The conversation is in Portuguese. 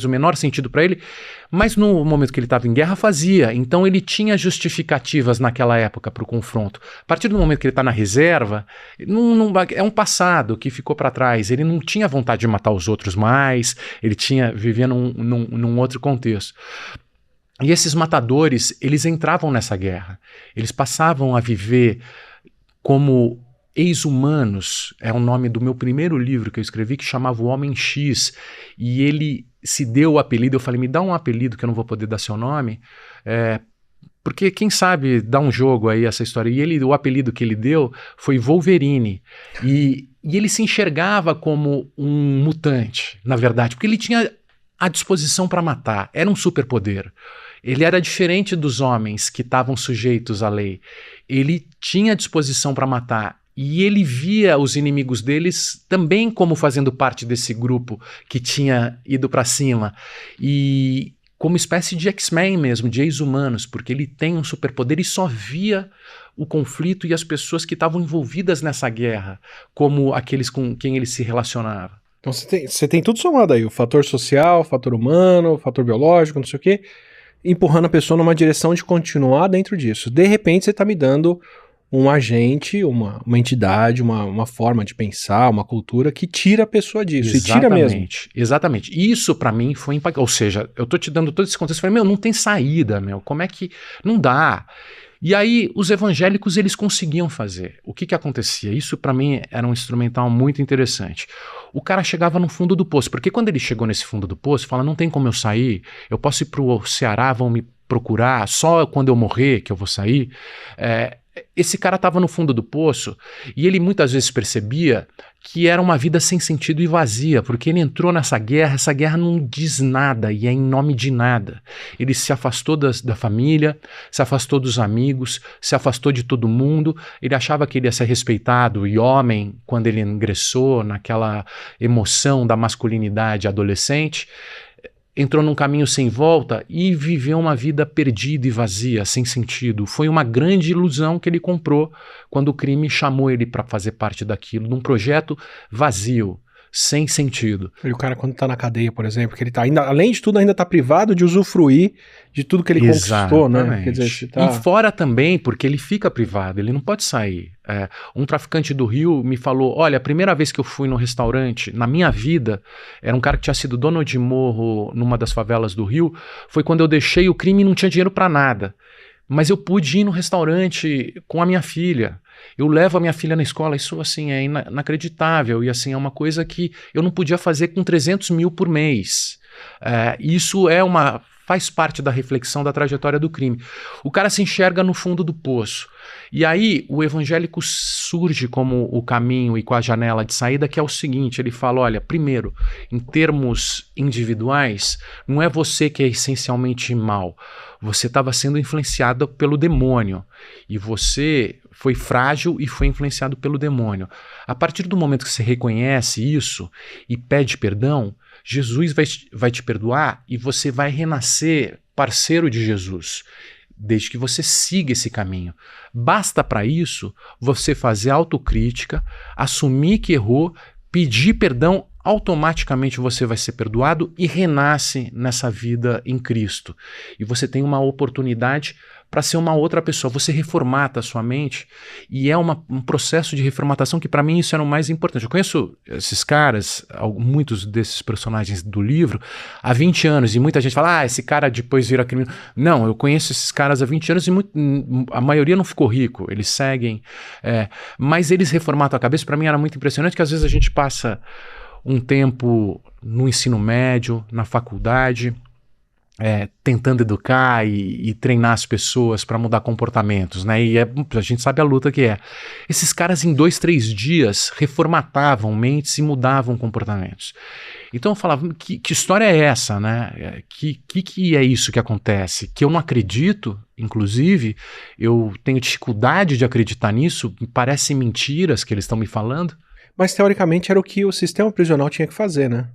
o menor sentido para ele, mas no momento que ele estava em guerra fazia. Então ele tinha justificativas naquela época para o confronto. A partir do momento que ele está na reserva, é um passado que ficou para trás. Ele não tinha vontade de matar os outros mais, ele vivia num outro contexto. E esses matadores, eles entravam nessa guerra. Eles passavam a viver como ex-humanos. É o nome do meu primeiro livro que eu escrevi, que chamava O Homem X. E ele se deu o apelido. Eu falei, me dá um apelido que eu não vou poder dar seu nome. Porque quem sabe dá um jogo aí essa história. E o apelido que ele deu foi Wolverine. E ele se enxergava como um mutante, na verdade. Porque ele tinha a disposição para matar. Era um superpoder. Ele era diferente dos homens que estavam sujeitos à lei. Ele tinha disposição para matar. E ele via os inimigos deles também como fazendo parte desse grupo que tinha ido para cima. E como espécie de X-Men mesmo, de ex-humanos, porque ele tem um superpoder e só via o conflito e as pessoas que estavam envolvidas nessa guerra, como aqueles com quem ele se relacionava. Então você tem tudo somado aí, o fator social, o fator humano, o fator biológico, não sei o quê, empurrando a pessoa numa direção de continuar dentro disso. De repente você está me dando um agente, uma entidade, uma forma de pensar, uma cultura que tira a pessoa disso. Exatamente, e tira mesmo. Exatamente. Isso pra mim foi impactante. Ou seja, eu tô te dando todo esse contexto. Eu falei, não tem saída, como é que... Não dá. E aí os evangélicos, eles conseguiam fazer. O que acontecia? Isso pra mim era um instrumental muito interessante. O cara chegava no fundo do poço, porque quando ele chegou nesse fundo do poço, fala, não tem como eu sair, eu posso ir pro Ceará, vão me procurar, só quando eu morrer que eu vou sair. Esse cara estava no fundo do poço e ele muitas vezes percebia que era uma vida sem sentido e vazia, porque ele entrou nessa guerra, essa guerra não diz nada e é em nome de nada. Ele se afastou da família, se afastou dos amigos, se afastou de todo mundo, ele achava que ele ia ser respeitado e homem quando ele ingressou naquela emoção da masculinidade adolescente. Entrou num caminho sem volta e viveu uma vida perdida e vazia, sem sentido. Foi uma grande ilusão que ele comprou quando o crime chamou ele para fazer parte daquilo, num projeto vazio, sem sentido. E o cara quando tá na cadeia, por exemplo, que ele tá ainda, além de tudo, ainda tá privado de usufruir de tudo que ele conquistou, né? Quer dizer, E fora também, porque ele fica privado, ele não pode sair. Um traficante do Rio me falou, olha, a primeira vez que eu fui no restaurante, na minha vida, era um cara que tinha sido dono de morro numa das favelas do Rio, foi quando eu deixei o crime e não tinha dinheiro para nada. Mas eu pude ir no restaurante com a minha filha. Eu levo a minha filha na escola, isso assim é inacreditável e assim é uma coisa que eu não podia fazer com 300 mil por mês. Isso faz parte da reflexão da trajetória do crime. O cara se enxerga no fundo do poço. E aí o evangélico surge como o caminho e com a janela de saída, que é o seguinte, ele fala, olha, primeiro, em termos individuais, não é você que é essencialmente mal, você estava sendo influenciado pelo demônio, e você foi frágil e foi influenciado pelo demônio. A partir do momento que você reconhece isso e pede perdão, Jesus vai te perdoar e você vai renascer parceiro de Jesus, desde que você siga esse caminho. Basta para isso você fazer autocrítica, assumir que errou, pedir perdão, automaticamente você vai ser perdoado e renasce nessa vida em Cristo. E você tem uma oportunidade para ser uma outra pessoa. Você reformata a sua mente e é um processo de reformatação que para mim isso era o mais importante. Eu conheço esses caras, muitos desses personagens do livro, há 20 anos e muita gente fala, esse cara depois vira criminoso. Não, eu conheço esses caras há 20 anos e a maioria não ficou rico, eles seguem, mas eles reformatam a cabeça. Para mim era muito impressionante que às vezes a gente passa um tempo no ensino médio, na faculdade, tentando educar e treinar as pessoas para mudar comportamentos, né? E a gente sabe a luta que é. Esses caras em 2, 3 dias reformatavam mentes e mudavam comportamentos. Então eu falava, que história é essa, né? Que é isso que acontece? Que eu não acredito, inclusive, eu tenho dificuldade de acreditar nisso, parecem mentiras que eles estão me falando. Mas teoricamente era o que o sistema prisional tinha que fazer, né?